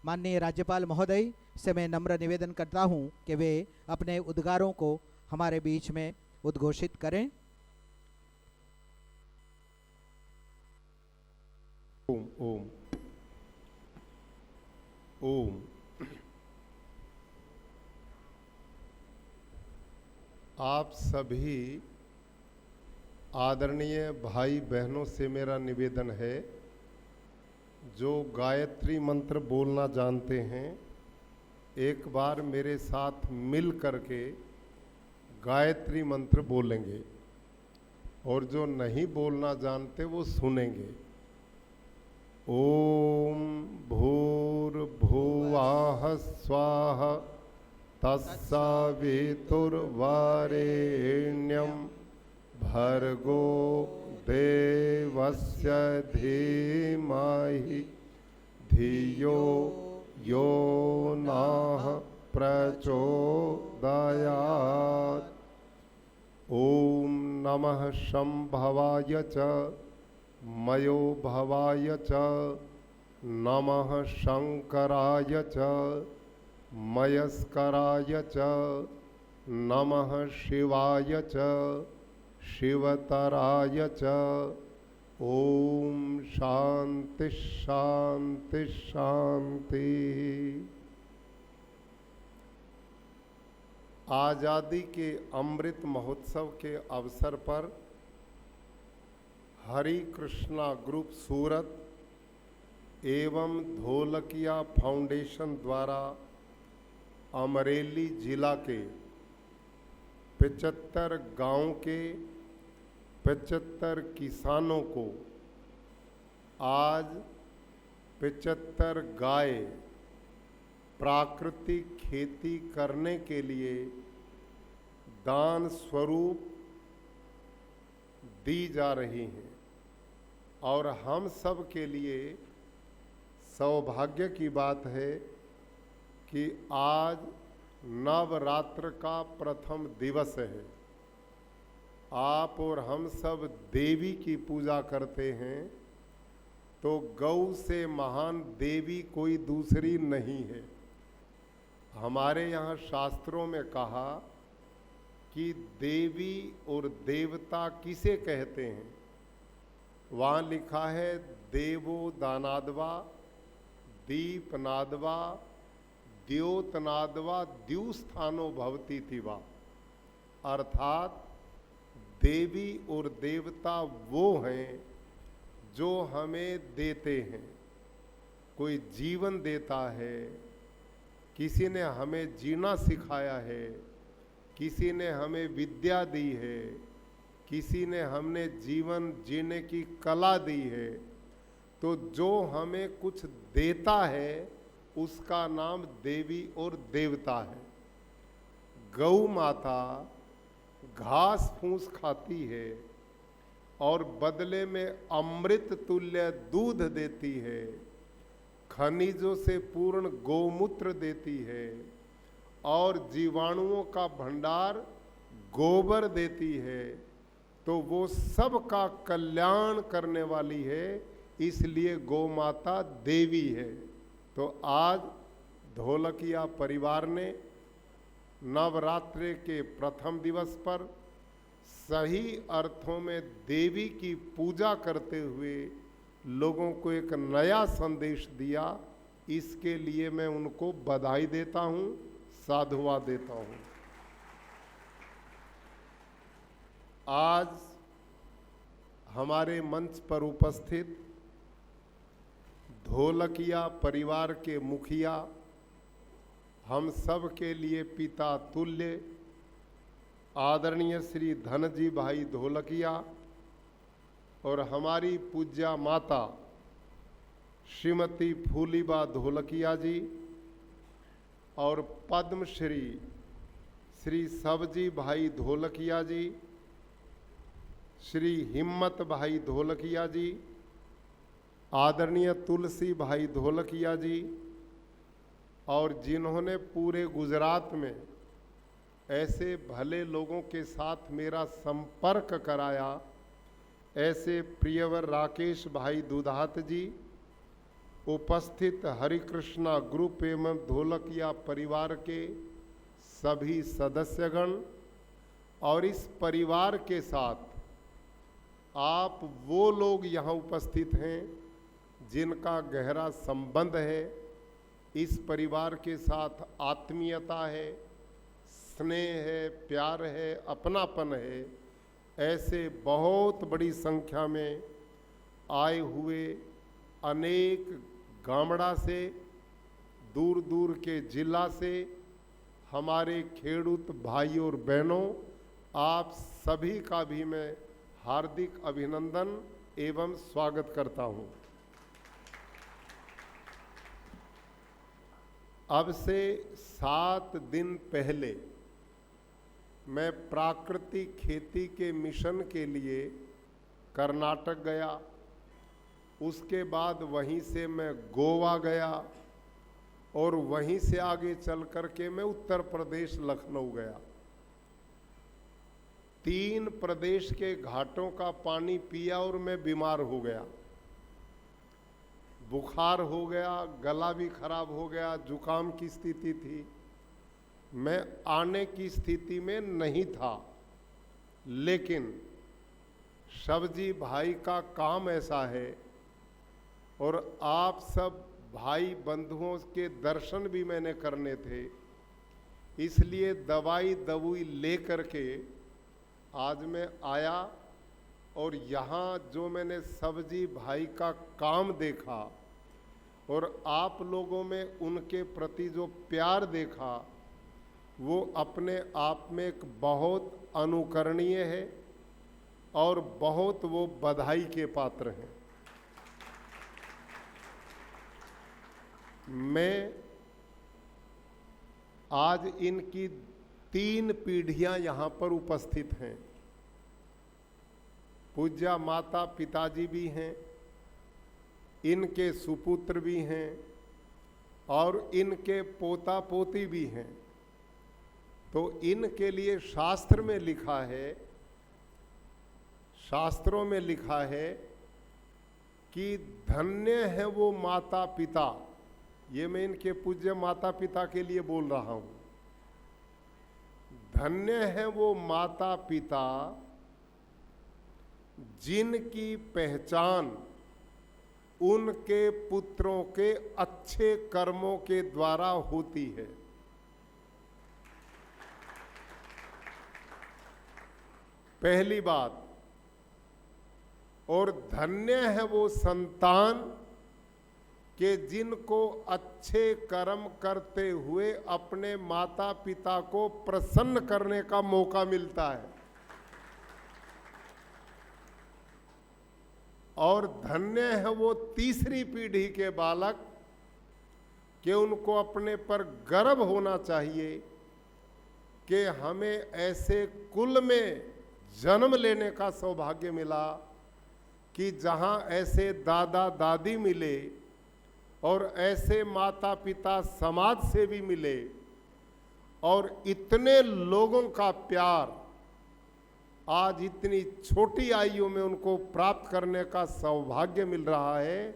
माननीय राज्यपाल महोदय से मैं नम्र निवेदन करता हूं कि वे अपने उद्गारों को हमारे बीच में उद्घोषित करें। ओम ओम ओम। आप सभी आदरणीय भाई बहनों से मेरा निवेदन है, जो गायत्री मंत्र बोलना जानते हैं, एक बार मेरे साथ मिल करके गायत्री मंत्र बोलेंगे, और जो नहीं बोलना जानते वो सुनेंगे। ओम भूर्भुवः स्वाहा तत्सवितुर्वरेण्यं भर्गो देवस्य धीमहि धियो यो नः प्रचोदयात्। ओम नमः शंभवाय च मयो भवाय च नमः शंकराय च मयस्कराय च नमः शिवाय च शिवतराय च। ओम शांति शांति शांति। आज़ादी के अमृत महोत्सव के अवसर पर हरि कृष्णा ग्रुप सूरत एवं ढोलकिया फाउंडेशन द्वारा अमरेली जिला के 75 गांव के 75 किसानों को आज 75 गाय प्राकृतिक खेती करने के लिए दान स्वरूप दी जा रही हैं, और हम सब के लिए सौभाग्य की बात है कि आज नवरात्र का प्रथम दिवस है। आप और हम सब देवी की पूजा करते हैं, तो गौ से महान देवी कोई दूसरी नहीं है। हमारे यहाँ शास्त्रों में कहा कि देवी और देवता किसे कहते हैं। वहाँ लिखा है देवो दानादवा दीपनादवा द्योतनादवा द्युस्थानो भवती तिवा। अर्थात देवी और देवता वो हैं जो हमें देते हैं। कोई जीवन देता है, किसी ने हमें जीना सिखाया है, किसी ने हमें विद्या दी है, किसी ने हमने जीवन जीने की कला दी है। तो जो हमें कुछ देता है उसका नाम देवी और देवता है। गौ माता घास फूस खाती है और बदले में अमृत तुल्य दूध देती है, खनिजों से पूर्ण गोमूत्र देती है, और जीवाणुओं का भंडार गोबर देती है। तो वो सबका कल्याण करने वाली है, इसलिए गौ माता देवी है। तो आज ढोलकिया परिवार ने नवरात्रि के प्रथम दिवस पर सही अर्थों में देवी की पूजा करते हुए लोगों को एक नया संदेश दिया। इसके लिए मैं उनको बधाई देता हूँ, साधुवाद देता हूँ। आज हमारे मंच पर उपस्थित ढोलकिया परिवार के मुखिया, हम सब के लिए पिता तुल्य आदरणीय श्री धनजी भाई ढोलकिया, और हमारी पूज्या माता श्रीमती फूलीबा ढोलकिया जी, और पद्मश्री श्री सब्जी भाई ढोलकिया जी, श्री हिम्मत भाई ढोलकिया जी, आदरणीय तुलसी भाई ढोलकिया जी, और जिन्होंने पूरे गुजरात में ऐसे भले लोगों के साथ मेरा संपर्क कराया, ऐसे प्रियवर राकेश भाई दुधात जी, उपस्थित हरिकृष्णा ग्रुप एवं ढोलकिया परिवार के सभी सदस्यगण और इस परिवार के साथ आप वो लोग यहाँ उपस्थित हैं जिनका गहरा संबंध है, इस परिवार के साथ आत्मीयता है, स्नेह है, प्यार है, अपनापन है, ऐसे बहुत बड़ी संख्या में आए हुए अनेक गामड़ा से, दूर दूर के जिला से हमारे खेडूत भाई और बहनों, आप सभी का भी मैं हार्दिक अभिनंदन एवं स्वागत करता हूं। अब से 7 दिन पहले मैं प्राकृतिक खेती के मिशन के लिए कर्नाटक गया, उसके बाद वहीं से मैं गोवा गया और वहीं से आगे चल कर के मैं उत्तर प्रदेश लखनऊ गया। 3 प्रदेश के घाटों का पानी पिया और मैं बीमार हो गया, बुखार हो गया, गला भी खराब हो गया, जुकाम की स्थिति थी। मैं आने की स्थिति में नहीं था, लेकिन सब्जी भाई का काम ऐसा है और आप सब भाई बंधुओं के दर्शन भी मैंने करने थे, इसलिए दवाई दवुई ले करके आज मैं आया और यहाँ जो मैंने सब्जी भाई का काम देखा और आप लोगों में उनके प्रति जो प्यार देखा, वो अपने आप में एक बहुत अनुकरणीय है और बहुत वो बधाई के पात्र हैं। मैं आज इनकी 3 पीढ़ियां यहाँ पर उपस्थित हैं। पूज्या माता पिताजी भी हैं, इनके सुपुत्र भी हैं और इनके पोता पोती भी हैं। तो इनके लिए शास्त्र में लिखा है, शास्त्रों में लिखा है कि धन्य है वो माता पिता। ये मैं इनके पूज्य माता पिता के लिए बोल रहा हूं। धन्य है वो माता पिता जिनकी पहचान उनके पुत्रों के अच्छे कर्मों के द्वारा होती है। पहली बात। और धन्य है वो संतान कि जिनको अच्छे कर्म करते हुए अपने माता पिता को प्रसन्न करने का मौका मिलता है। और धन्य है वो तीसरी पीढ़ी के बालक कि उनको अपने पर गर्व होना चाहिए कि हमें ऐसे कुल में जन्म लेने का सौभाग्य मिला कि जहां ऐसे दादा दादी मिले और ऐसे माता पिता समाज से भी मिले और इतने लोगों का प्यार आज इतनी छोटी आयु में उनको प्राप्त करने का सौभाग्य मिल रहा है।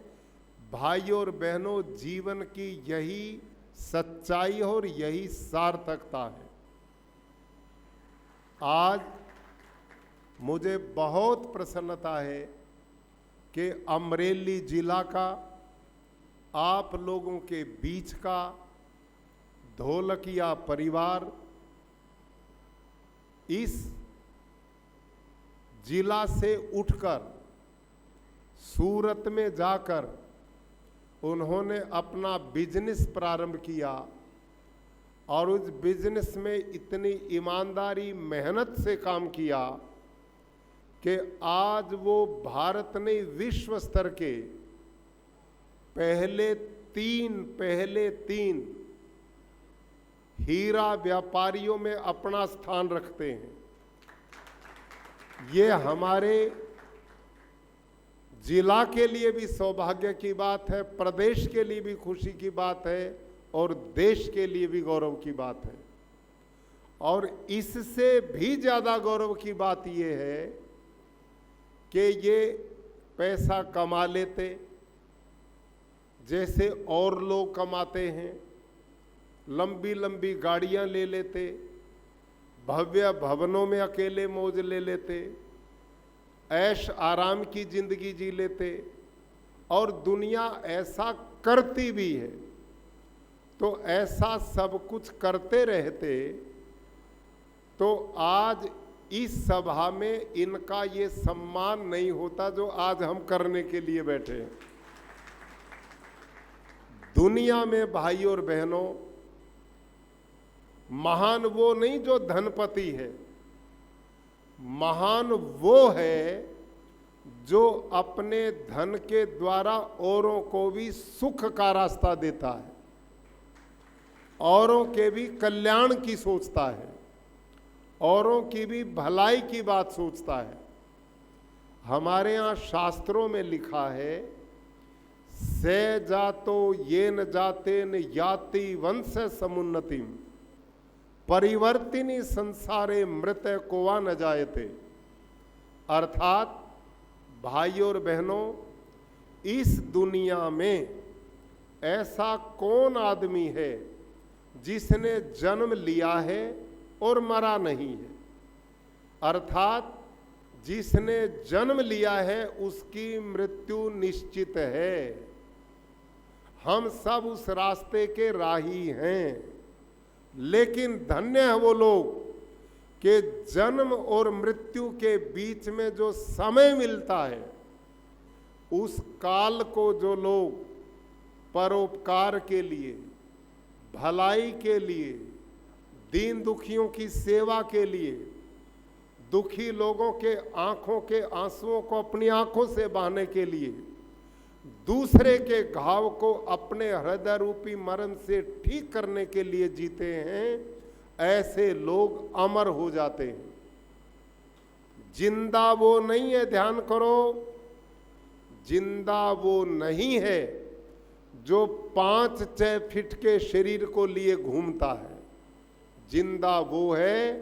भाइयों और बहनों, जीवन की यही सच्चाई और यही सार्थकता है। आज मुझे बहुत प्रसन्नता है कि अमरेली जिला का आप लोगों के बीच का ढोलकिया परिवार इस जिला से उठकर सूरत में जाकर उन्होंने अपना बिजनेस प्रारंभ किया और उस बिजनेस में इतनी ईमानदारी मेहनत से काम किया कि आज वो भारत नहीं विश्व स्तर के पहले तीन हीरा व्यापारियों में अपना स्थान रखते हैं। ये हमारे जिला के लिए भी सौभाग्य की बात है, प्रदेश के लिए भी खुशी की बात है और देश के लिए भी गौरव की बात है। और इससे भी ज़्यादा गौरव की बात ये है कि ये पैसा कमा लेते, जैसे और लोग कमाते हैं, लंबी लंबी गाड़ियां ले लेते, भव्य भवनों में अकेले मौज ले लेते, ऐश आराम की जिंदगी जी लेते, और दुनिया ऐसा करती भी है। तो ऐसा सब कुछ करते रहते तो आज इस सभा में इनका ये सम्मान नहीं होता जो आज हम करने के लिए बैठे हैं। दुनिया में भाई और बहनों, महान वो नहीं जो धनपति है, महान वो है जो अपने धन के द्वारा औरों को भी सुख का रास्ता देता है, औरों के भी कल्याण की सोचता है, औरों की भी भलाई की बात सोचता है। हमारे यहाँ शास्त्रों में लिखा है, से जातो ये न जाते न याति वंश समुन्नतिम परिवर्तिनी संसारे मृत कोवा न जायते। अर्थात भाई और बहनों, इस दुनिया में ऐसा कौन आदमी है जिसने जन्म लिया है और मरा नहीं है। अर्थात जिसने जन्म लिया है उसकी मृत्यु निश्चित है। हम सब उस रास्ते के राही हैं, लेकिन धन्य है वो लोग कि जन्म और मृत्यु के बीच में जो समय मिलता है, उस काल को जो लोग परोपकार के लिए, भलाई के लिए, दीन दुखियों की सेवा के लिए, दुखी लोगों के आंखों के आंसुओं को अपनी आंखों से बहाने के लिए, दूसरे के घाव को अपने हृदय रूपी मरण से ठीक करने के लिए जीते हैं, ऐसे लोग अमर हो जाते हैं। जिंदा वो नहीं है, ध्यान करो, जिंदा वो नहीं है जो 5-6 फीट के शरीर को लिए घूमता है। जिंदा वो है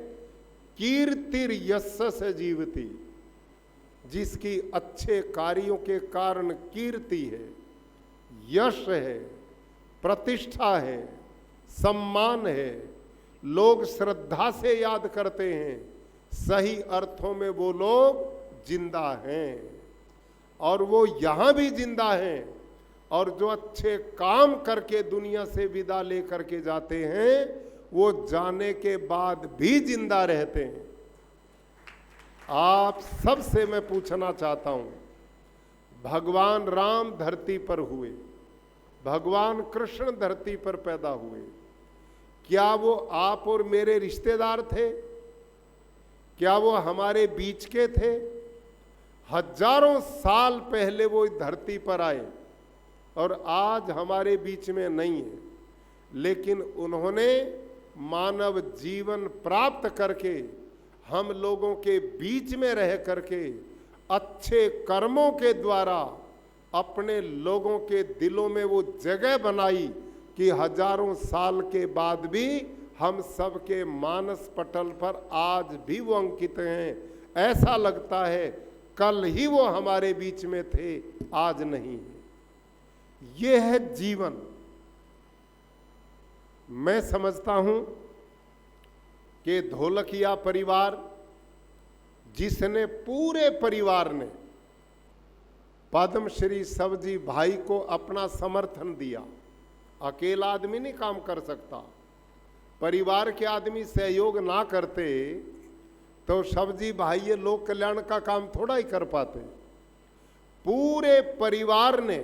कीर्तिर यस्स जीवती, जिसकी अच्छे कार्यों के कारण कीर्ति है, यश है, प्रतिष्ठा है, सम्मान है, लोग श्रद्धा से याद करते हैं। सही अर्थों में वो लोग जिंदा हैं, और वो यहाँ भी जिंदा हैं, और जो अच्छे काम करके दुनिया से विदा लेकर के जाते हैं, वो जाने के बाद भी जिंदा रहते हैं। आप सबसे मैं पूछना चाहता हूं, भगवान राम धरती पर हुए, भगवान कृष्ण धरती पर पैदा हुए, क्या वो आप और मेरे रिश्तेदार थे? क्या वो हमारे बीच के थे? हजारों साल पहले वो इस धरती पर आए और आज हमारे बीच में नहीं है, लेकिन उन्होंने मानव जीवन प्राप्त करके हम लोगों के बीच में रह करके अच्छे कर्मों के द्वारा अपने लोगों के दिलों में वो जगह बनाई कि हजारों साल के बाद भी हम सबके मानस पटल पर आज भी वो अंकित हैं। ऐसा लगता है कल ही वो हमारे बीच में थे, आज नहीं है। ये है जीवन। मैं समझता हूं कि ढोलकिया परिवार, जिसने पूरे परिवार ने पद्मश्री सब्जी भाई को अपना समर्थन दिया, अकेला आदमी नहीं काम कर सकता, परिवार के आदमी सहयोग ना करते तो सब्जी भाई ये लोक कल्याण का काम थोड़ा ही कर पाते। पूरे परिवार ने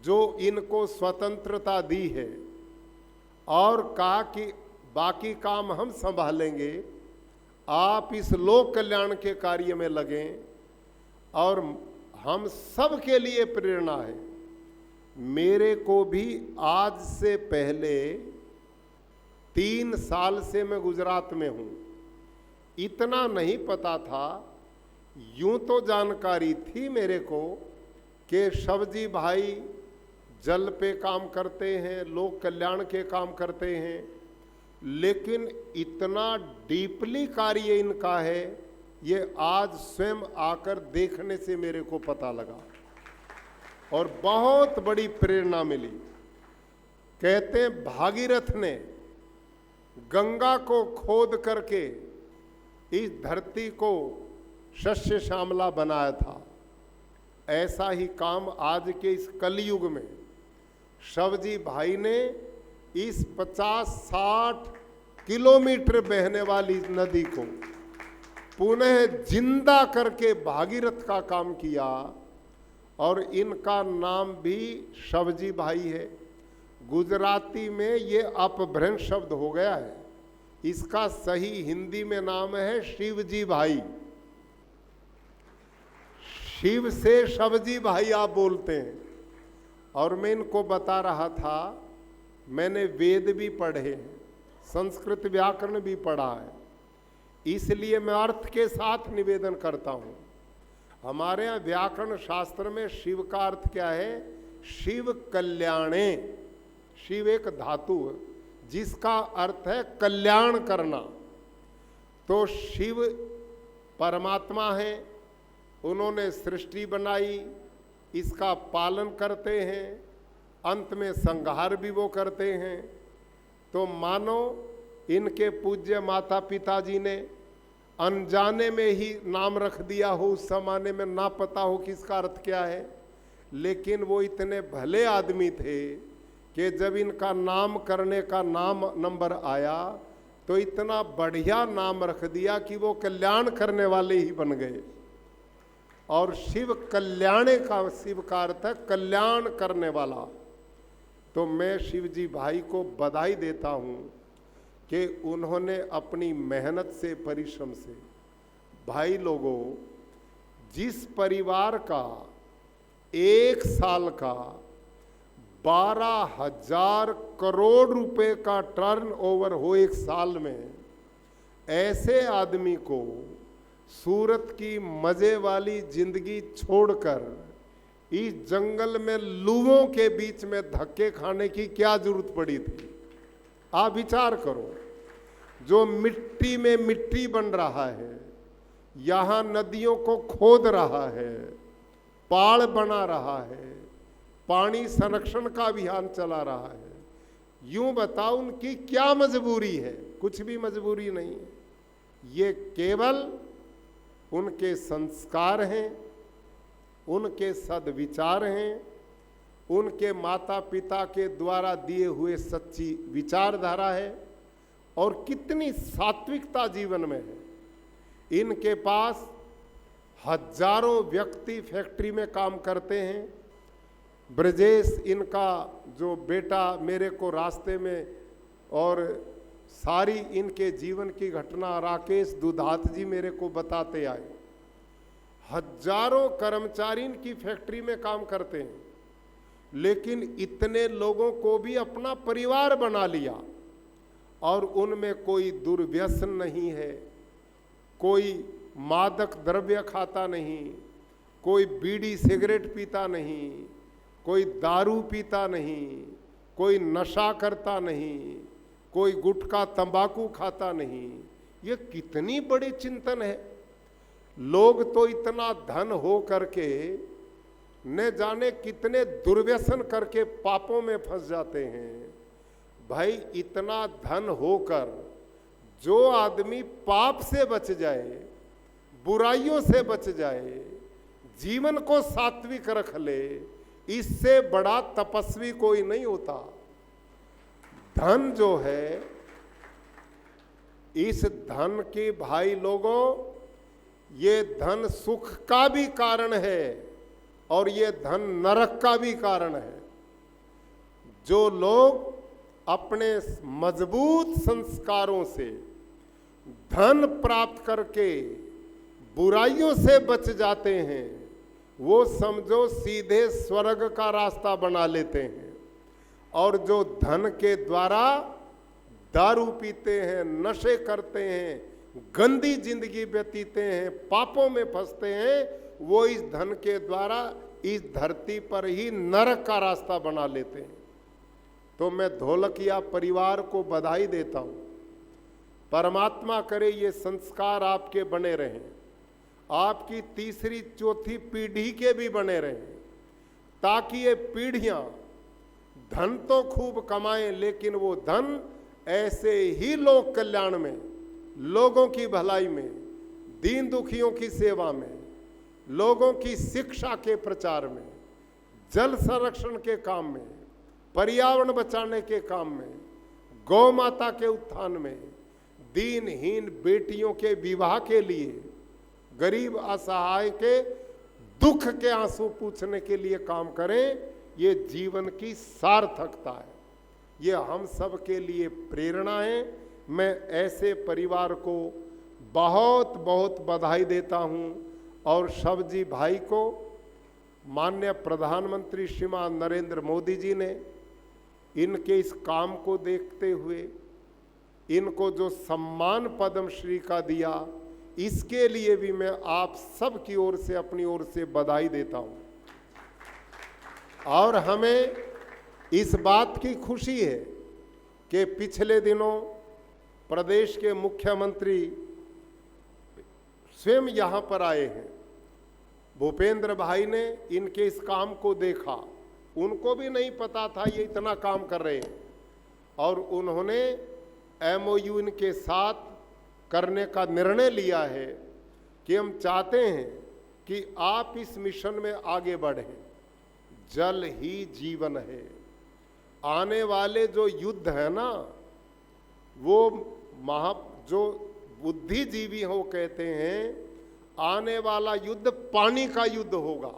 जो इनको स्वतंत्रता दी है और कहा कि बाकी काम हम संभालेंगे, आप इस लोक कल्याण के कार्य में लगें, और हम सब के लिए प्रेरणा है। मेरे को भी आज से पहले 3 साल से मैं गुजरात में हूँ, इतना नहीं पता था। यूं तो जानकारी थी मेरे को कि सब्जी भाई जल पे काम करते हैं, लोक कल्याण के काम करते हैं, लेकिन इतना डीपली कार्य इनका है, ये आज स्वयं आकर देखने से मेरे को पता लगा। और बहुत बड़ी प्रेरणा मिली। कहते हैं भागीरथ ने गंगा को खोद करके इस धरती को शस्य श्यामला बनाया था। ऐसा ही काम आज के इस कलयुग में शिवजी भाई ने इस 50-60 किलोमीटर बहने वाली नदी को पुनः जिंदा करके भागीरथ का काम किया, और इनका नाम भी शिवजी भाई है। गुजराती में ये अपभ्रंश शब्द हो गया है, इसका सही हिंदी में नाम है शिवजी भाई। शिव से शिवजी भाई आप बोलते हैं। और मैं इनको बता रहा था, मैंने वेद भी पढ़े हैं, संस्कृत व्याकरण भी पढ़ा है, इसलिए मैं अर्थ के साथ निवेदन करता हूं। हमारे यहाँ व्याकरण शास्त्र में शिव का अर्थ क्या है? शिव कल्याणे। शिव एक धातु है जिसका अर्थ है कल्याण करना। तो शिव परमात्मा है, उन्होंने सृष्टि बनाई, इसका पालन करते हैं, अंत में संहार भी वो करते हैं। तो मानो इनके पूज्य माता पिताजी ने अनजाने में ही नाम रख दिया हो, उस जमाने में ना पता हो कि इसका अर्थ क्या है, लेकिन वो इतने भले आदमी थे कि जब इनका नाम करने का नाम नंबर आया तो इतना बढ़िया नाम रख दिया कि वो कल्याण करने वाले ही बन गए। और शिव कल्याणे का, शिव का अर्थ है कल्याण करने वाला। तो मैं शिवजी भाई को बधाई देता हूँ कि उन्होंने अपनी मेहनत से, परिश्रम से, भाई लोगों, जिस परिवार का 1 साल का 12,000 करोड़ रुपए का टर्नओवर हो 1 साल में, ऐसे आदमी को सूरत की मजे वाली जिंदगी छोड़कर इस जंगल में लूहों के बीच में धक्के खाने की क्या जरूरत पड़ी थी? आप विचार करो। जो मिट्टी में मिट्टी बन रहा है, यहाँ नदियों को खोद रहा है, पहाड़ बना रहा है, पानी संरक्षण का अभियान चला रहा है, यूं बताओ उनकी क्या मजबूरी है? कुछ भी मजबूरी नहीं है। ये केवल उनके संस्कार हैं, उनके सद्विचार हैं, उनके माता पिता के द्वारा दिए हुए सच्ची विचारधारा है, और कितनी सात्विकता जीवन में है। इनके पास हजारों व्यक्ति फैक्ट्री में काम करते हैं। ब्रजेश, इनका जो बेटा, मेरे को रास्ते में और सारी इनके जीवन की घटना राकेश दुधात जी मेरे को बताते आए। हजारों कर्मचारी इनकी फैक्ट्री में काम करते हैं, लेकिन इतने लोगों को भी अपना परिवार बना लिया, और उनमें कोई दुर्व्यसन नहीं है, कोई मादक द्रव्य खाता नहीं, कोई बीड़ी सिगरेट पीता नहीं, कोई दारू पीता नहीं, कोई नशा करता नहीं, कोई गुटखा तंबाकू खाता नहीं। ये कितनी बड़ी चिंतन है। लोग तो इतना धन हो करके न जाने कितने दुर्व्यसन करके पापों में फंस जाते हैं। भाई, इतना धन होकर जो आदमी पाप से बच जाए, बुराइयों से बच जाए, जीवन को सात्विक रख ले, इससे बड़ा तपस्वी कोई नहीं होता। धन जो है, इस धन के भाई लोगों, ये धन सुख का भी कारण है और ये धन नरक का भी कारण है। जो लोग अपने मजबूत संस्कारों से धन प्राप्त करके बुराइयों से बच जाते हैं, वो समझो सीधे स्वर्ग का रास्ता बना लेते हैं। और जो धन के द्वारा दारू पीते हैं, नशे करते हैं, गंदी जिंदगी व्यतीते हैं, पापों में फंसते हैं, वो इस धन के द्वारा इस धरती पर ही नरक का रास्ता बना लेते हैं। तो मैं ढोलकिया परिवार को बधाई देता हूँ। परमात्मा करे ये संस्कार आपके बने रहें, आपकी तीसरी चौथी पीढ़ी के भी बने रहें। ताकि ये पीढ़ियां धन तो खूब कमाएं, लेकिन वो धन ऐसे ही लोक कल्याण में, लोगों की भलाई में, दीन दुखियों की सेवा में, लोगों की शिक्षा के प्रचार में, जल संरक्षण के काम में, पर्यावरण बचाने के काम में, गौ माता के उत्थान में, दीनहीन बेटियों के विवाह के लिए, गरीब असहाय के दुख के आंसू पूछने के लिए काम करें। ये जीवन की सार्थकता है, ये हम सब के लिए प्रेरणा है। मैं ऐसे परिवार को बहुत बहुत बधाई देता हूं और सब्जी भाई को माननीय प्रधानमंत्री श्रीमान नरेंद्र मोदी जी ने इनके इस काम को देखते हुए इनको जो सम्मान पद्मश्री का दिया, इसके लिए भी मैं आप सब की ओर से, अपनी ओर से बधाई देता हूं। और हमें इस बात की खुशी है कि पिछले दिनों प्रदेश के मुख्यमंत्री स्वयं यहाँ पर आए हैं। भूपेंद्र भाई ने इनके इस काम को देखा, उनको भी नहीं पता था ये इतना काम कर रहे हैं, और उन्होंने MOU इनके साथ करने का निर्णय लिया है कि हम चाहते हैं कि आप इस मिशन में आगे बढ़ें। जल ही जीवन है। आने वाले जो युद्ध है ना, वो जो बुद्धिजीवी हो कहते हैं, आने वाला युद्ध पानी का युद्ध होगा।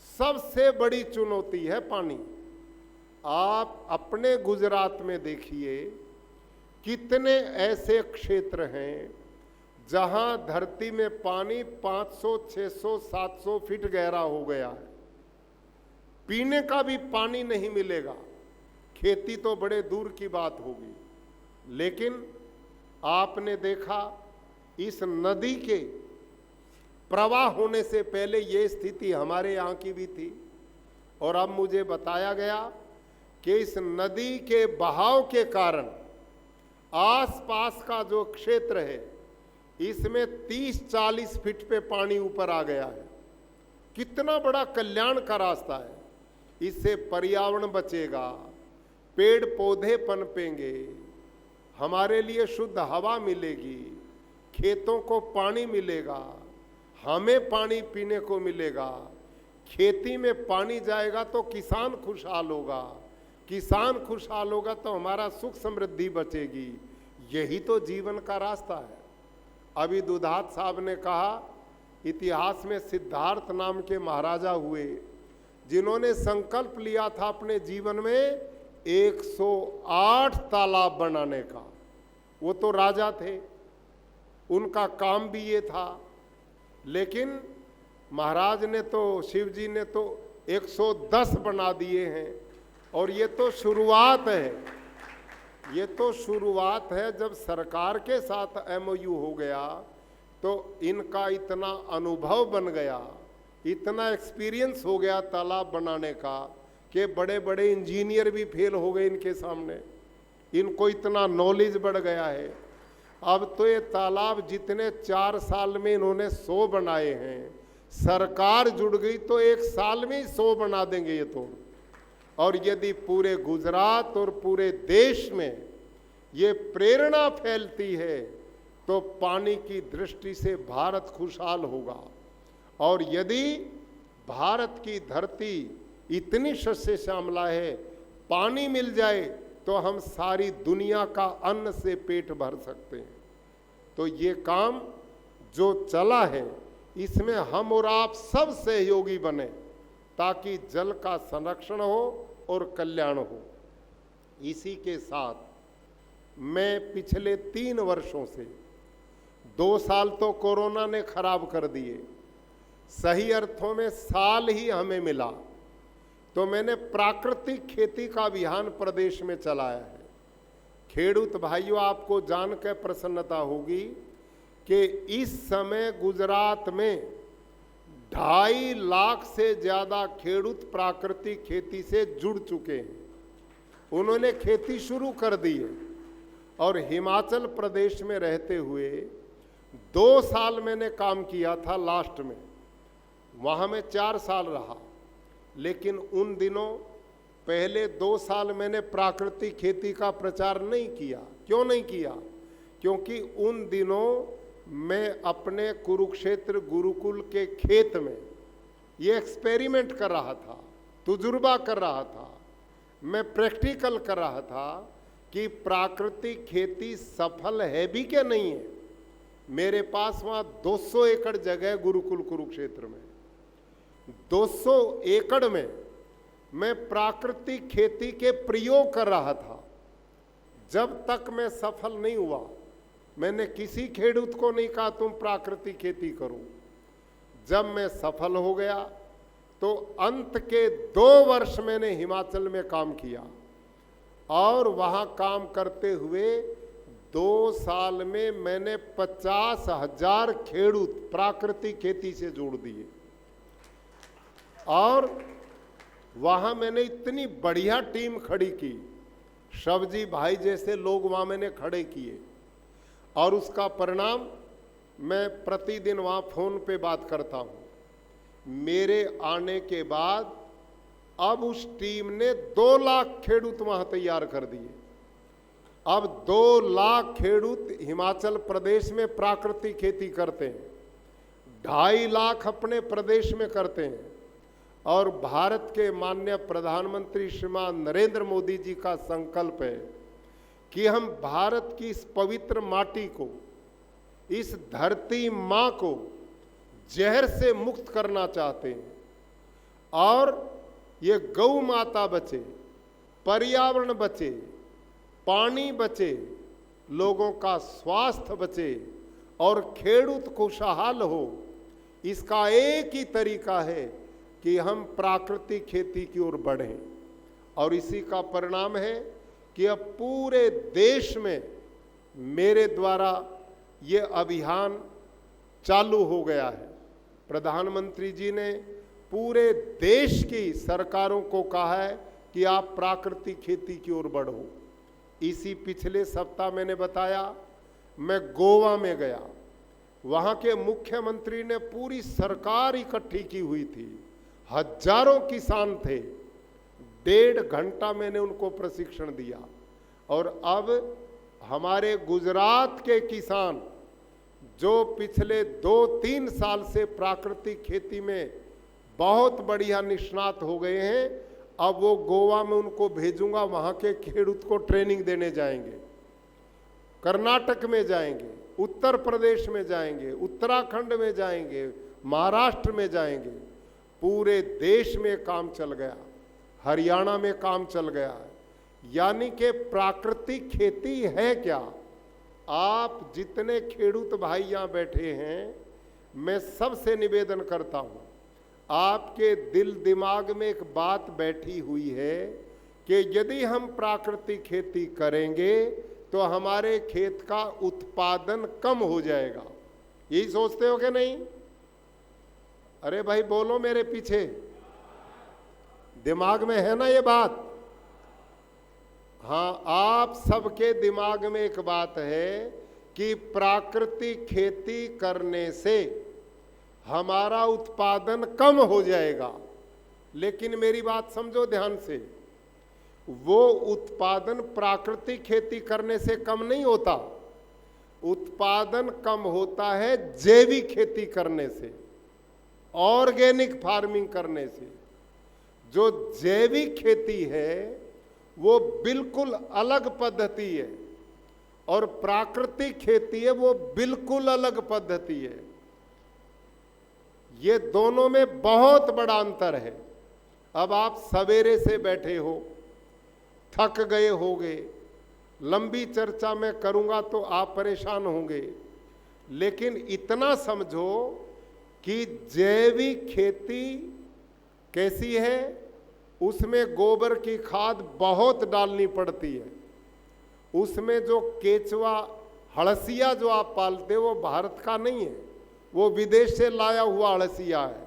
सबसे बड़ी चुनौती है पानी। आप अपने गुजरात में देखिए, कितने ऐसे क्षेत्र हैं जहां धरती में पानी 500, 600, 700 फीट गहरा हो गया है। पीने का भी पानी नहीं मिलेगा। खेती तो बड़े दूर की बात होगी, लेकिन आपने देखा इस नदी के प्रवाह होने से पहले ये स्थिति हमारे यहाँ की भी थी, और अब मुझे बताया गया कि इस नदी के बहाव के कारण आसपास का जो क्षेत्र है, इसमें 30-40 फीट पे पानी ऊपर आ गया है। कितना बड़ा कल्याण का रास्ता है। इससे पर्यावरण बचेगा, पेड़ पौधे पनपेंगे, हमारे लिए शुद्ध हवा मिलेगी, खेतों को पानी मिलेगा, हमें पानी पीने को मिलेगा। खेती में पानी जाएगा तो किसान खुशहाल होगा, किसान खुशहाल होगा तो हमारा सुख समृद्धि बचेगी। यही तो जीवन का रास्ता है। अभी दुधात साहब ने कहा, इतिहास में सिद्धार्थ नाम के महाराजा हुए, जिन्होंने संकल्प लिया था अपने जीवन में 108 तालाब बनाने का। वो तो राजा थे, उनका काम भी ये था, लेकिन महाराज ने तो, शिव जी ने तो 110 बना दिए हैं। और ये तो शुरुआत है, ये तो शुरुआत है। जब सरकार के साथ MOU हो गया तो इनका इतना अनुभव बन गया, इतना एक्सपीरियंस हो गया तालाब बनाने का, कि बड़े बड़े इंजीनियर भी फेल हो गए इनके सामने। इनको इतना नॉलेज बढ़ गया है। अब तो ये तालाब जितने 4 साल में इन्होंने 100 बनाए हैं, सरकार जुड़ गई तो 1 साल में ही 100 बना देंगे ये तो। और यदि पूरे गुजरात और पूरे देश में ये प्रेरणा फैलती है तो पानी की दृष्टि से भारत खुशहाल होगा। और यदि भारत की धरती इतनी शस्य श्यामला है, पानी मिल जाए तो हम सारी दुनिया का अन्न से पेट भर सकते हैं। तो ये काम जो चला है, इसमें हम और आप सब सहयोगी बने, ताकि जल का संरक्षण हो और कल्याण हो। इसी के साथ मैं पिछले 3 वर्षों से, 2 साल तो कोरोना ने खराब कर दिए, सही अर्थों में साल ही हमें मिला, तो मैंने प्राकृतिक खेती का अभियान प्रदेश में चलाया है। खेडूत भाइयों, आपको जानकर प्रसन्नता होगी कि इस समय गुजरात में 2.5 लाख से ज़्यादा खेडूत प्राकृतिक खेती से जुड़ चुके हैं। उन्होंने खेती शुरू कर दी है। और हिमाचल प्रदेश में रहते हुए 2 साल मैंने काम किया था लास्ट में, वहाँ मैं 4 साल रहा। लेकिन उन दिनों पहले 2 साल मैंने प्राकृतिक खेती का प्रचार नहीं किया। क्यों नहीं किया? क्योंकि उन दिनों मैं अपने कुरुक्षेत्र गुरुकुल के खेत में ये एक्सपेरिमेंट कर रहा था, तजुर्बा कर रहा था, मैं प्रैक्टिकल कर रहा था कि प्राकृतिक खेती सफल है भी क्या नहीं है। मेरे पास वहाँ 200 एकड़ जगह है गुरुकुल कुरुक्षेत्र में। 200 एकड़ में मैं प्राकृतिक खेती के प्रयोग कर रहा था। जब तक मैं सफल नहीं हुआ, मैंने किसी खेडूत को नहीं कहा तुम प्राकृतिक खेती करो। जब मैं सफल हो गया तो अंत के 2 वर्ष मैंने हिमाचल में काम किया और वहाँ काम करते हुए 2 साल में मैंने 50,000 खेडूत प्राकृतिक खेती से जोड़ दिए। और वहाँ मैंने इतनी बढ़िया टीम खड़ी की, शबजी भाई जैसे लोग वहाँ मैंने खड़े किए, और उसका परिणाम मैं प्रतिदिन वहाँ फोन पे बात करता हूँ। मेरे आने के बाद अब उस टीम ने 2 लाख खेडूत वहाँ तैयार कर दिए। अब 2 लाख खेडूत हिमाचल प्रदेश में प्राकृतिक खेती करते हैं, 2.5 लाख अपने प्रदेश में करते हैं। और भारत के माननीय प्रधानमंत्री श्रीमान नरेंद्र मोदी जी का संकल्प है कि हम भारत की इस पवित्र माटी को, इस धरती माँ को जहर से मुक्त करना चाहते हैं और ये गौ माता बचे, पर्यावरण बचे, पानी बचे, लोगों का स्वास्थ्य बचे और खेडूत खुशहाल हो। इसका एक ही तरीका है कि हम प्राकृतिक खेती की ओर बढ़ें। और इसी का परिणाम है कि अब पूरे देश में मेरे द्वारा ये अभियान चालू हो गया है। प्रधानमंत्री जी ने पूरे देश की सरकारों को कहा है कि आप प्राकृतिक खेती की ओर बढ़ो। इसी पिछले सप्ताह मैंने बताया, मैं गोवा में गया, वहाँ के मुख्यमंत्री ने पूरी सरकार इकट्ठी की हुई थी, हजारों किसान थे। 1.5 घंटा मैंने उनको प्रशिक्षण दिया। और अब हमारे गुजरात के किसान जो पिछले 2-3 साल से प्राकृतिक खेती में बहुत बढ़िया निष्णात हो गए हैं, अब वो गोवा में उनको भेजूंगा, वहाँ के खेडूत को ट्रेनिंग देने जाएंगे। कर्नाटक में जाएंगे, उत्तर प्रदेश में जाएंगे, उत्तराखंड में जाएंगे, महाराष्ट्र में जाएंगे। पूरे देश में काम चल गया, हरियाणा में काम चल गया। यानी कि प्राकृतिक खेती है क्या? आप जितने खेडूत भाई यहाँ बैठे हैं, मैं सबसे निवेदन करता हूँ, आपके दिल दिमाग में एक बात बैठी हुई है कि यदि हम प्राकृतिक खेती करेंगे तो हमारे खेत का उत्पादन कम हो जाएगा। यही सोचते हो कि नहीं? अरे भाई बोलो मेरे पीछे, दिमाग में है ना ये बात? हाँ, आप सबके दिमाग में एक बात है कि प्राकृतिक खेती करने से हमारा उत्पादन कम हो जाएगा। लेकिन मेरी बात समझो ध्यान से, वो उत्पादन प्राकृतिक खेती करने से कम नहीं होता। उत्पादन कम होता है जैविक खेती करने से, ऑर्गेनिक फार्मिंग करने से। जो जैविक खेती है वो बिल्कुल अलग पद्धति है और प्राकृतिक खेती है वो बिल्कुल अलग पद्धति है। ये दोनों में बहुत बड़ा अंतर है। अब आप सवेरे से बैठे हो, थक गए होगे, लंबी चर्चा मैं करूंगा तो आप परेशान होंगे, लेकिन इतना समझो कि जैविक खेती कैसी है, उसमें गोबर की खाद बहुत डालनी पड़ती है। उसमें जो केचुआ हड़सिया जो आप पालते हो वो भारत का नहीं है, वो विदेश से लाया हुआ हड़सिया है।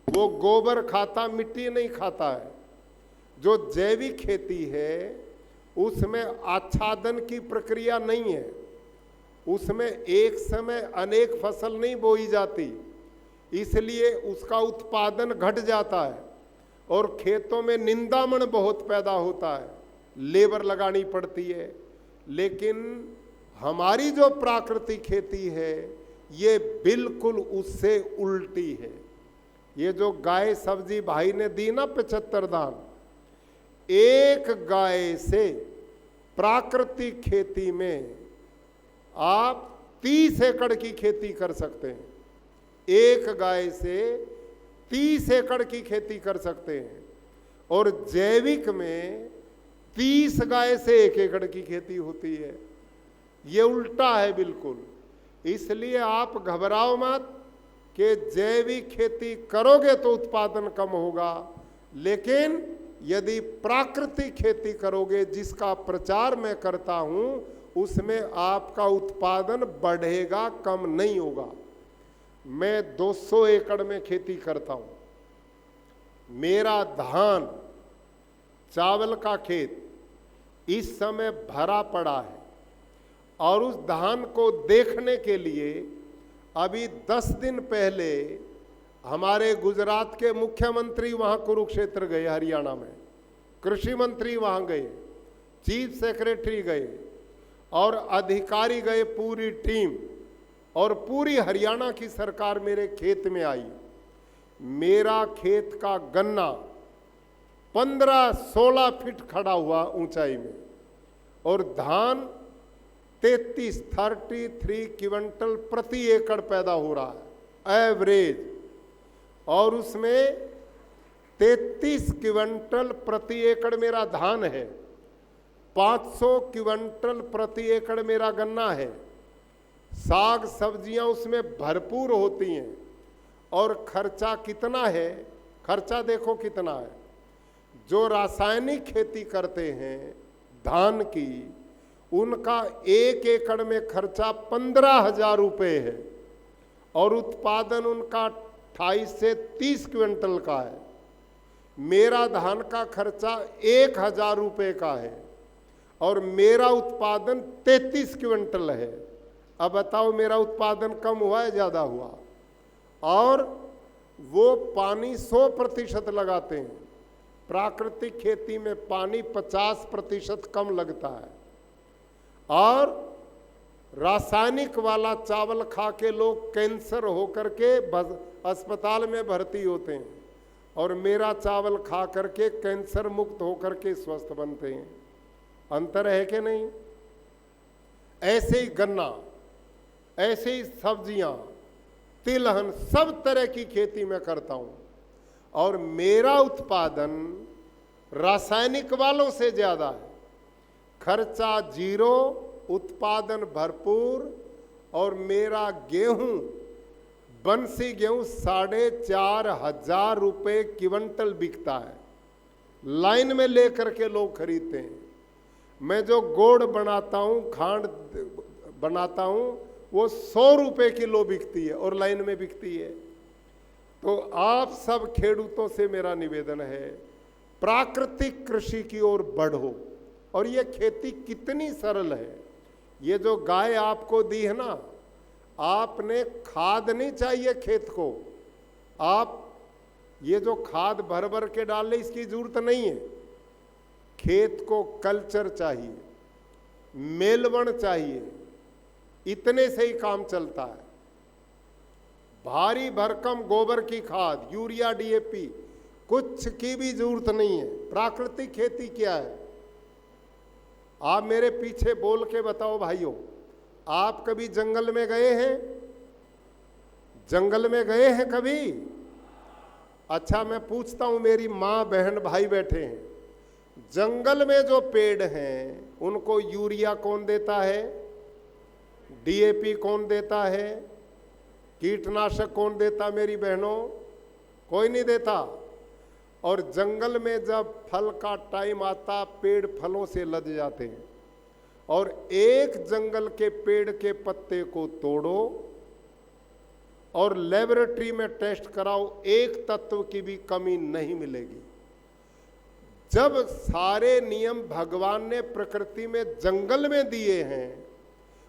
वो गोबर खाता, मिट्टी नहीं खाता है। जो जैविक खेती है उसमें आच्छादन की प्रक्रिया नहीं है, उसमें एक समय अनेक फसल नहीं बोई जाती, इसलिए उसका उत्पादन घट जाता है। और खेतों में निंदामण बहुत पैदा होता है, लेबर लगानी पड़ती है। लेकिन हमारी जो प्राकृतिक खेती है ये बिल्कुल उससे उल्टी है। ये जो गाय सब्जी भाई ने दी ना 75 दान, एक गाय से प्राकृतिक खेती में आप 30 एकड़ की खेती कर सकते हैं। एक गाय से 30 एकड़ की खेती कर सकते हैं। और जैविक में 30 गाय से 1 एकड़ की खेती होती है। ये उल्टा है बिल्कुल। इसलिए आप घबराओ मत कि जैविक खेती करोगे तो उत्पादन कम होगा, लेकिन यदि प्राकृतिक खेती करोगे जिसका प्रचार मैं करता हूं, उसमें आपका उत्पादन बढ़ेगा, कम नहीं होगा। मैं 200 एकड़ में खेती करता हूं। मेरा धान चावल का खेत इस समय भरा पड़ा है और उस धान को देखने के लिए अभी 10 दिन पहले हमारे गुजरात के मुख्यमंत्री वहां कुरुक्षेत्र गए, हरियाणा में कृषि मंत्री वहां गए, चीफ सेक्रेटरी गए और अधिकारी गए, पूरी टीम और पूरी हरियाणा की सरकार मेरे खेत में आई। मेरा खेत का गन्ना 15-16 फीट खड़ा हुआ ऊंचाई में और धान 33 क्विंटल प्रति एकड़ पैदा हो रहा है एवरेज, और उसमें 33 क्विंटल प्रति एकड़ मेरा धान है, 500 क्विंटल प्रति एकड़ मेरा गन्ना है। साग सब्जियां उसमें भरपूर होती हैं। और खर्चा कितना है? खर्चा देखो कितना है। जो रासायनिक खेती करते हैं धान की, उनका 1 एकड़ में खर्चा 15,000 रुपये है और उत्पादन उनका 28 से 30 क्विंटल का है। मेरा धान का खर्चा 1,000 रुपये का है और मेरा उत्पादन 33 क्विंटल है। अब बताओ मेरा उत्पादन कम हुआ है ज़्यादा हुआ? और वो पानी 100% लगाते हैं। प्राकृतिक खेती में पानी 50% कम लगता है। और रासायनिक वाला चावल खा के लोग कैंसर होकर के अस्पताल में भर्ती होते हैं और मेरा चावल खा करके कैंसर मुक्त होकर के स्वस्थ बनते हैं। अंतर है कि नहीं? ऐसे ही गन्ना, ऐसे ही सब्जियां, तिलहन, सब तरह की खेती मैं करता हूं और मेरा उत्पादन रासायनिक वालों से ज्यादा है। खर्चा 0, उत्पादन भरपूर। और मेरा गेहूं, बंसी गेहूं 4,500 रुपये क्विंटल बिकता है। लाइन में लेकर के लोग खरीदते हैं। मैं जो गुड़ बनाता हूं, खांड बनाता हूं, वो 100 रुपये किलो बिकती है और लाइन में बिकती है। तो आप सब खेडूतों से मेरा निवेदन है, प्राकृतिक कृषि की ओर बढ़ो। और ये खेती कितनी सरल है। ये जो गाय आपको दी है ना, आपने खाद नहीं चाहिए खेत को। आप ये जो खाद भर भर के डाल ले, इसकी जरूरत नहीं है। खेत को कल्चर चाहिए, मेलवन चाहिए, इतने से ही काम चलता है। भारी भरकम गोबर की खाद, यूरिया, DAP कुछ की भी जरूरत नहीं है। प्राकृतिक खेती क्या है? आप मेरे पीछे बोल के बताओ भाइयों, आप कभी जंगल में गए हैं? जंगल में गए हैं कभी? अच्छा, मैं पूछता हूं, मेरी माँ बहन भाई बैठे हैं, जंगल में जो पेड़ हैं उनको यूरिया कौन देता है? DAP कौन देता है? कीटनाशक कौन देता? मेरी बहनों, कोई नहीं देता। और जंगल में जब फल का टाइम आता, पेड़ फलों से लद जाते हैं और एक जंगल के पेड़ के पत्ते को तोड़ो और लेबोरेटरी में टेस्ट कराओ, एक तत्व की भी कमी नहीं मिलेगी। जब सारे नियम भगवान ने प्रकृति में जंगल में दिए हैं,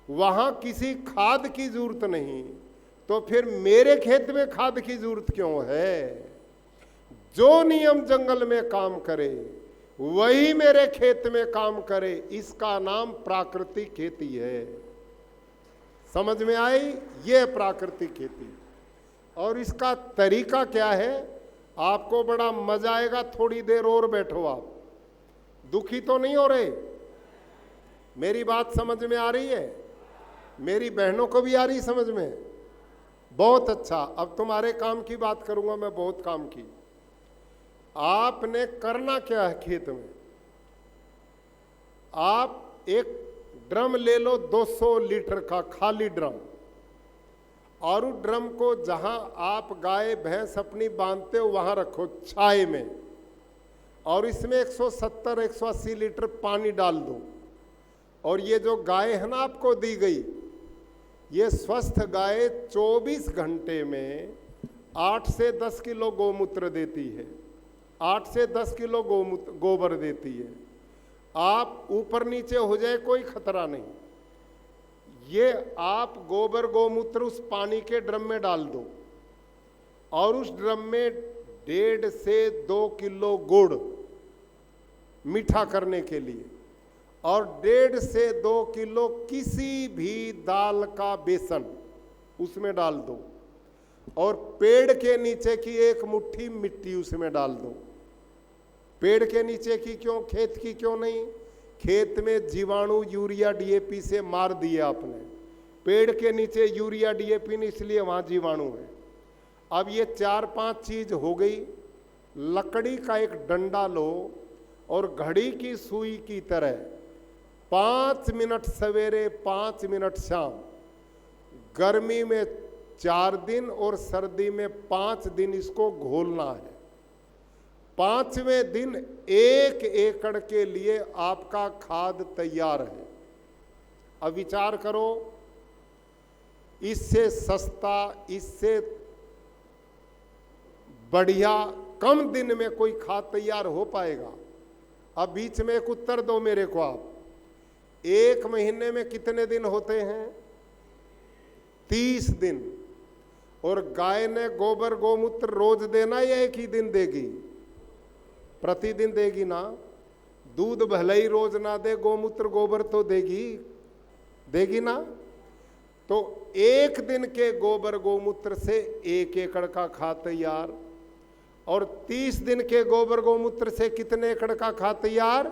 वहां किसी खाद की जरूरत नहीं, तो फिर मेरे खेत में खाद की जरूरत क्यों है? जो नियम जंगल में काम करे वही मेरे खेत में काम करे, इसका नाम प्राकृतिक खेती है। समझ में आई? ये प्राकृतिक खेती। और इसका तरीका क्या है? आपको बड़ा मजा आएगा, थोड़ी देर और बैठो। आप दुखी तो नहीं हो रहे? मेरी बात समझ में आ रही है? मेरी बहनों को भी आ रही समझ में? बहुत अच्छा। अब तुम्हारे काम की बात करूंगा मैं, बहुत काम की। आपने करना क्या है खेत में? आप एक ड्रम ले लो 200 लीटर का, खाली ड्रम, और उस ड्रम को जहां आप गाय भैंस अपनी बांधते हो वहां रखो, छाए में, और इसमें 170-180 लीटर पानी डाल दो। और ये जो गाय है ना आपको दी गई, ये स्वस्थ गाय 24 घंटे में 8 से 10 किलो गोमूत्र देती है, 8 से 10 किलो गोबर देती है। आप ऊपर नीचे हो जाए कोई खतरा नहीं। ये आप गोबर गोमूत्र उस पानी के ड्रम में डाल दो, और उस ड्रम में 1.5 से 2 किलो गुड़ मीठा करने के लिए, और 1.5 से 2 किलो किसी भी दाल का बेसन उसमें डाल दो, और पेड़ के नीचे की 1 मुट्ठी मिट्टी उसमें डाल दो। पेड़ के नीचे की क्यों, खेत की क्यों नहीं? खेत में जीवाणु यूरिया डीएपी से मार दिए आपने। पेड़ के नीचे यूरिया डीएपी नहीं, इसलिए वहां जीवाणु है। अब ये 4-5 चीज हो गई। लकड़ी का एक डंडा लो और घड़ी की सुई की तरह 5 मिनट सवेरे 5 मिनट शाम, गर्मी में 4 दिन और सर्दी में 5 दिन इसको घोलना है। 5वें दिन 1 एकड़ के लिए आपका खाद तैयार है। अब विचार करो, इससे सस्ता, इससे बढ़िया कम दिन में कोई खाद तैयार हो पाएगा? अब बीच में एक उत्तर दो मेरे को आप। 1 महीने में कितने दिन होते हैं? 30 दिन। और गाय ने गोबर गोमूत्र रोज देना या एक ही दिन देगी? प्रतिदिन देगी ना। दूध भले ही रोज ना दे, गोमूत्र गोबर तो देगी ना। तो 1 दिन के गोबर गोमूत्र से 1 एकड़ का खाद तैयार, और 30 दिन के गोबर गोमूत्र से कितने एकड़ का खाद तैयार?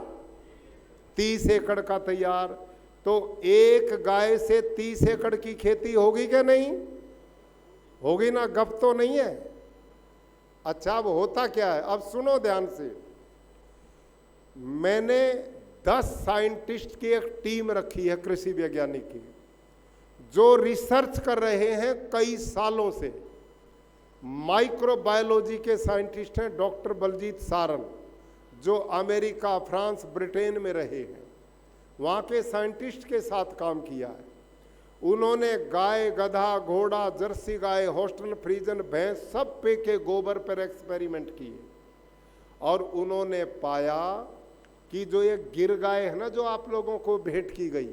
30 एकड़ का तैयार। तो एक गाय से 30 एकड़ की खेती होगी क्या? नहीं होगी ना, गप तो नहीं है। अच्छा, अब होता क्या है? अब सुनो ध्यान से। मैंने 10 साइंटिस्ट की एक टीम रखी है, कृषि वैज्ञानिक की, जो रिसर्च कर रहे हैं कई सालों से। माइक्रोबायोलॉजी के साइंटिस्ट हैं डॉक्टर बलजीत सारन, जो अमेरिका, फ्रांस, ब्रिटेन में रहे हैं। वहाँ के साइंटिस्ट के साथ काम किया है। उन्होंने गाय, गधा, घोड़ा, जर्सी गाय, होस्टन फ्रीजन भैंस सब पे के गोबर पर एक्सपेरिमेंट किए, और उन्होंने पाया कि जो ये गिर गाय है ना, जो आप लोगों को भेंट की गई,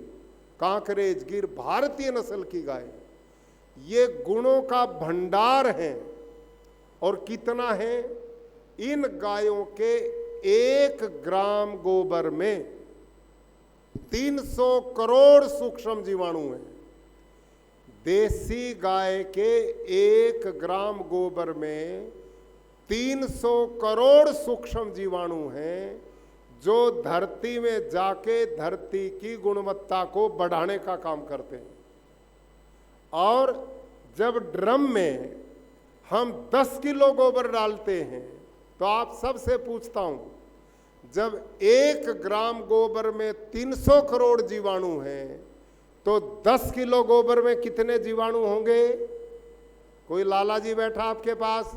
कांकरेज गिर, भारतीय नस्ल की गाय, ये गुणों का भंडार है। और कितना है? इन गायों के 1 ग्राम गोबर में 300 करोड़ सूक्ष्म जीवाणु हैं। देसी गाय के 1 ग्राम गोबर में 300 करोड़ सूक्ष्म जीवाणु हैं, जो धरती में जाके धरती की गुणवत्ता को बढ़ाने का काम करते हैं। और जब ड्रम में हम 10 किलो गोबर डालते हैं, तो आप सबसे पूछता हूं, जब 1 ग्राम गोबर में 300 करोड़ जीवाणु हैं, तो 10 किलो गोबर में कितने जीवाणु होंगे? कोई लाला जी बैठा आपके पास?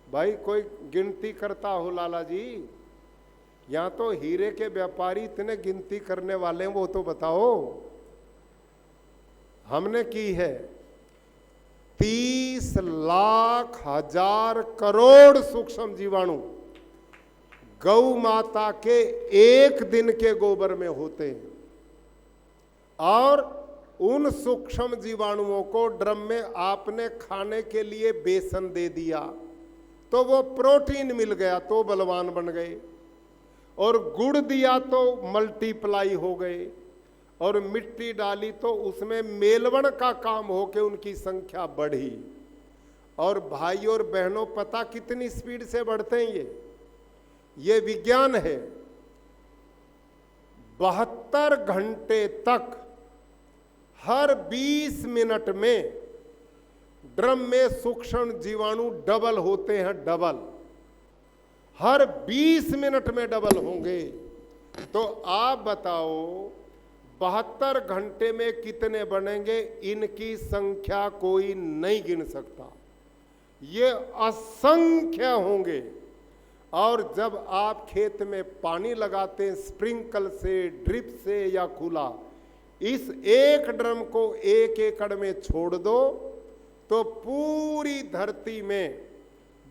भाई कोई गिनती करता हो लाला जी? यहाँ तो हीरे के व्यापारी इतने गिनती करने वाले हैं, वो तो बताओ। हमने की है 30 लाख हजार करोड़ सूक्ष्म जीवाणु गौ माता के 1 दिन के गोबर में होते हैं, और उन सूक्ष्म जीवाणुओं को ड्रम में आपने खाने के लिए बेसन दे दिया, तो वो प्रोटीन मिल गया तो बलवान बन गए, और गुड़ दिया तो मल्टीप्लाई हो गए, और मिट्टी डाली तो उसमें मेलवन का काम हो के उनकी संख्या बढ़ी। और भाई और बहनों, पता कितनी स्पीड से बढ़ते हैं ये विज्ञान है। 72 घंटे तक हर 20 मिनट में ड्रम में सूक्ष्म जीवाणु डबल होते हैं, डबल, हर 20 मिनट में डबल होंगे। तो आप बताओ 72 घंटे में कितने बनेंगे? इनकी संख्या कोई नहीं गिन सकता, ये असंख्य होंगे। और जब आप खेत में पानी लगाते हैं स्प्रिंकल से, ड्रिप से या खुला, इस एक ड्रम को 1 एकड़ में छोड़ दो तो पूरी धरती में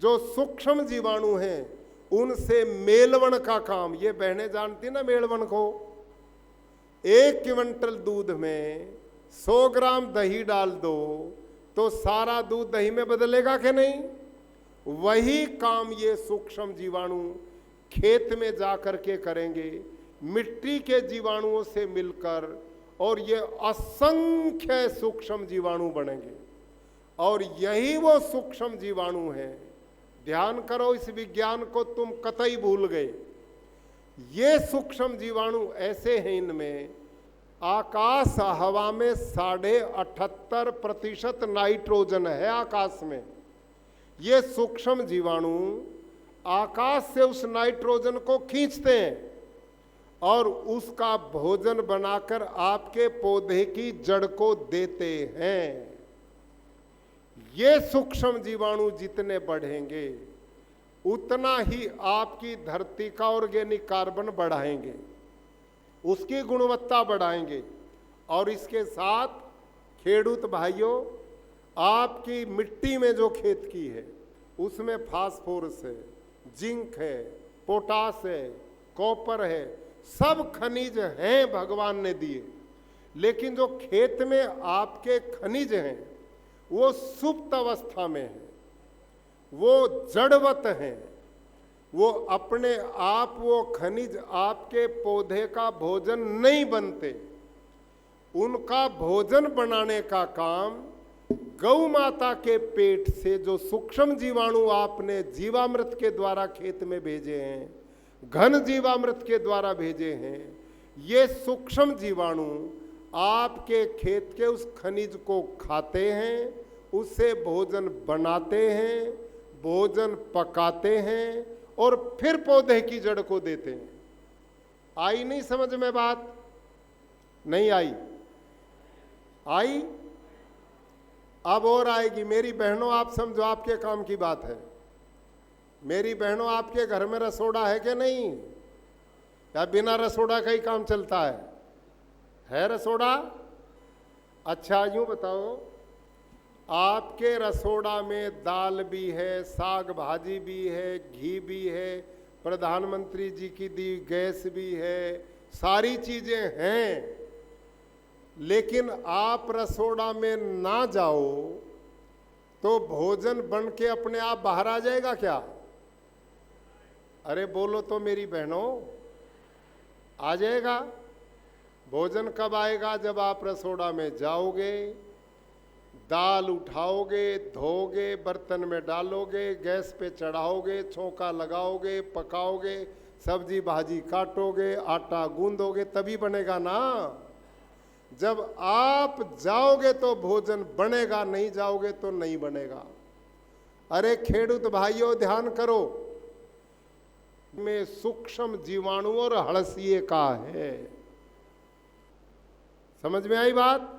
जो सूक्ष्म जीवाणु हैं उनसे मेलवन का काम, ये बहनें जानती ना मेलवन को। 1 क्विंटल दूध में 100 ग्राम दही डाल दो तो सारा दूध दही में बदलेगा कि नहीं? वही काम ये सूक्ष्म जीवाणु खेत में जाकर के करेंगे, मिट्टी के जीवाणुओं से मिलकर, और ये असंख्य सूक्ष्म जीवाणु बनेंगे। और यही वो सूक्ष्म जीवाणु हैं। ध्यान करो, इस विज्ञान को तुम कतई भूल गए। ये सूक्ष्म जीवाणु ऐसे हैं, इनमें आकाश हवा में 78.5% नाइट्रोजन है आकाश में। ये सूक्ष्म जीवाणु आकाश से उस नाइट्रोजन को खींचते हैं और उसका भोजन बनाकर आपके पौधे की जड़ को देते हैं। ये सूक्ष्म जीवाणु जितने बढ़ेंगे उतना ही आपकी धरती का ऑर्गेनिक कार्बन बढ़ाएंगे, उसकी गुणवत्ता बढ़ाएंगे। और इसके साथ खेडूत भाइयों, आपकी मिट्टी में जो खेत की है उसमें फास्फोरस है, जिंक है, पोटास है, कॉपर है, सब खनिज हैं भगवान ने दिए। लेकिन जो खेत में आपके खनिज हैं वो सुप्त अवस्था में है, वो जड़वत हैं, वो अपने आप वो खनिज आपके पौधे का भोजन नहीं बनते। उनका भोजन बनाने का काम गौ माता के पेट से जो सूक्ष्म जीवाणु आपने जीवामृत के द्वारा खेत में भेजे हैं, घन जीवामृत के द्वारा भेजे हैं, ये सूक्ष्म जीवाणु आपके खेत के उस खनिज को खाते हैं, उससे भोजन बनाते हैं, भोजन पकाते हैं और फिर पौधे की जड़ को देते हैं। आई नहीं समझ में बात? नहीं आई? आई? अब और आएगी। मेरी बहनों, आप समझो, आपके काम की बात है। मेरी बहनों, आपके घर में रसोड़ा है कि नहीं? या बिना रसोड़ा का ही काम चलता है रसोड़ा? अच्छा, यूं बताओ, आपके रसोड़ा में दाल भी है, साग भाजी भी है, घी भी है, प्रधानमंत्री जी की दी गैस भी है, सारी चीजें हैं। लेकिन आप रसोड़ा में ना जाओ तो भोजन बन के अपने आप बाहर आ जाएगा क्या? अरे बोलो तो मेरी बहनों, आ जाएगा। भोजन कब आएगा? जब आप रसोड़ा में जाओगे, दाल उठाओगे, धोगे, बर्तन में डालोगे, गैस पे चढ़ाओगे, छौंका लगाओगे, पकाओगे, सब्जी भाजी काटोगे, आटा गूंदोगे, तभी बनेगा ना। जब आप जाओगे तो भोजन बनेगा, नहीं जाओगे तो नहीं बनेगा। अरे खेडूत भाइयों, ध्यान करो, में सूक्ष्म जीवाणु और हड़सिए का है। समझ में आई बात?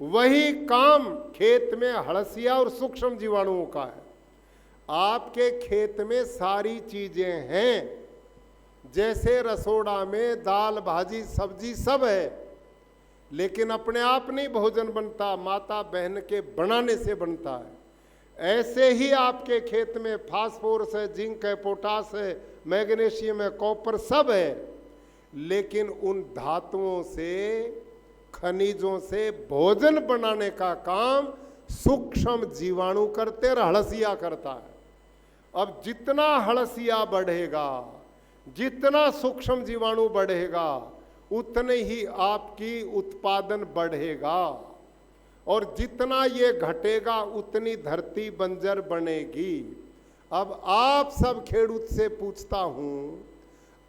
वही काम खेत में हड़सिया और सूक्ष्म जीवाणुओं का है। आपके खेत में सारी चीजें हैं, जैसे रसोड़ा में दाल भाजी सब्जी सब है, लेकिन अपने आप नहीं भोजन बनता, माता बहन के बनाने से बनता है। ऐसे ही आपके खेत में फास्फोरस है, जिंक है, पोटास है, मैग्नीशियम है, कॉपर सब है, लेकिन उन धातुओं से, खनिजों से भोजन बनाने का काम सूक्ष्म जीवाणु करते, हड़सिया करता है। अब जितना हड़सिया बढ़ेगा, जितना सूक्ष्म जीवाणु बढ़ेगा, उतने ही आपकी उत्पादन बढ़ेगा, और जितना ये घटेगा उतनी धरती बंजर बनेगी। अब आप सब खेडूत से पूछता हूं,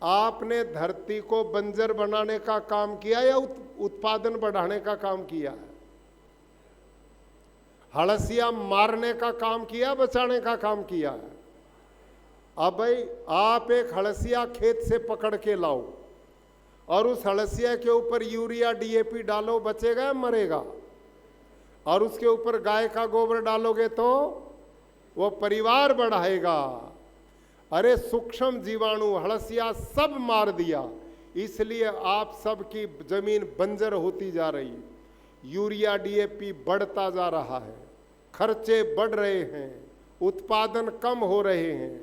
आपने धरती को बंजर बनाने का काम किया या उत्पादन बढ़ाने का काम किया है? हड़सिया मारने का काम किया, बचाने का काम किया है? अब भाई आप एक हड़सिया खेत से पकड़ के लाओ और उस हड़सिया के ऊपर यूरिया डीएपी डालो, बचेगा या मरेगा? और उसके ऊपर गाय का गोबर डालोगे तो वो परिवार बढ़ाएगा। अरे सूक्ष्म जीवाणु हड़सिया सब मार दिया, इसलिए आप सबकी जमीन बंजर होती जा रही है। यूरिया डीएपी बढ़ता जा रहा है, खर्चे बढ़ रहे हैं, उत्पादन कम हो रहे हैं,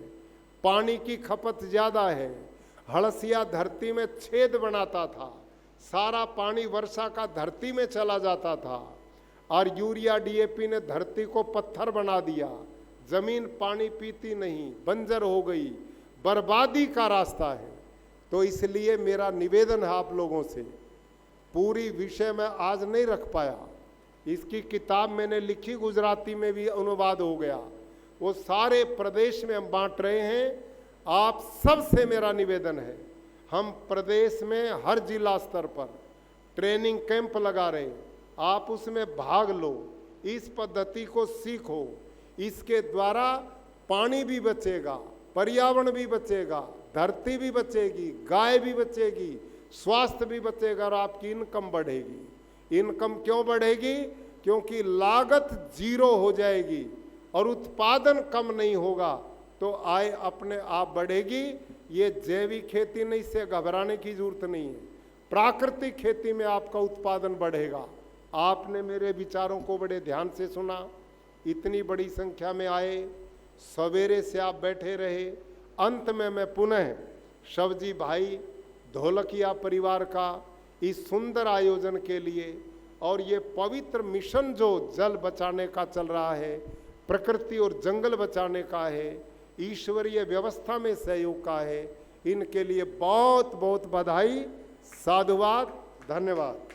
पानी की खपत ज्यादा है। हड़सिया धरती में छेद बनाता था, सारा पानी वर्षा का धरती में चला जाता था, और यूरिया डीएपी ने धरती को पत्थर बना दिया, जमीन पानी पीती नहीं, बंजर हो गई, बर्बादी का रास्ता है। तो इसलिए मेरा निवेदन है आप लोगों से, पूरी विषय में आज नहीं रख पाया, इसकी किताब मैंने लिखी, गुजराती में भी अनुवाद हो गया, वो सारे प्रदेश में हम बांट रहे हैं। आप सबसे मेरा निवेदन है, हम प्रदेश में हर जिला स्तर पर ट्रेनिंग कैंप लगा रहे हैं, आप उसमें भाग लो, इस पद्धति को सीखो। इसके द्वारा पानी भी बचेगा, पर्यावरण भी बचेगा, धरती भी बचेगी, गाय भी बचेगी, स्वास्थ्य भी बचेगा, और आपकी इनकम बढ़ेगी। इनकम क्यों बढ़ेगी? क्योंकि लागत जीरो हो जाएगी और उत्पादन कम नहीं होगा, तो आय अपने आप बढ़ेगी। ये जैविक खेती नहीं, से घबराने की जरूरत नहीं है, प्राकृतिक खेती में आपका उत्पादन बढ़ेगा। आपने मेरे विचारों को बड़े ध्यान से सुना, इतनी बड़ी संख्या में आए, सवेरे से आप बैठे रहे। अंत में मैं पुनः शवजी भाई ढोलकिया परिवार का इस सुंदर आयोजन के लिए, और ये पवित्र मिशन जो जल बचाने का चल रहा है, प्रकृति और जंगल बचाने का है, ईश्वरीय व्यवस्था में सहयोग का है, इनके लिए बहुत बहुत बधाई, साधुवाद, धन्यवाद।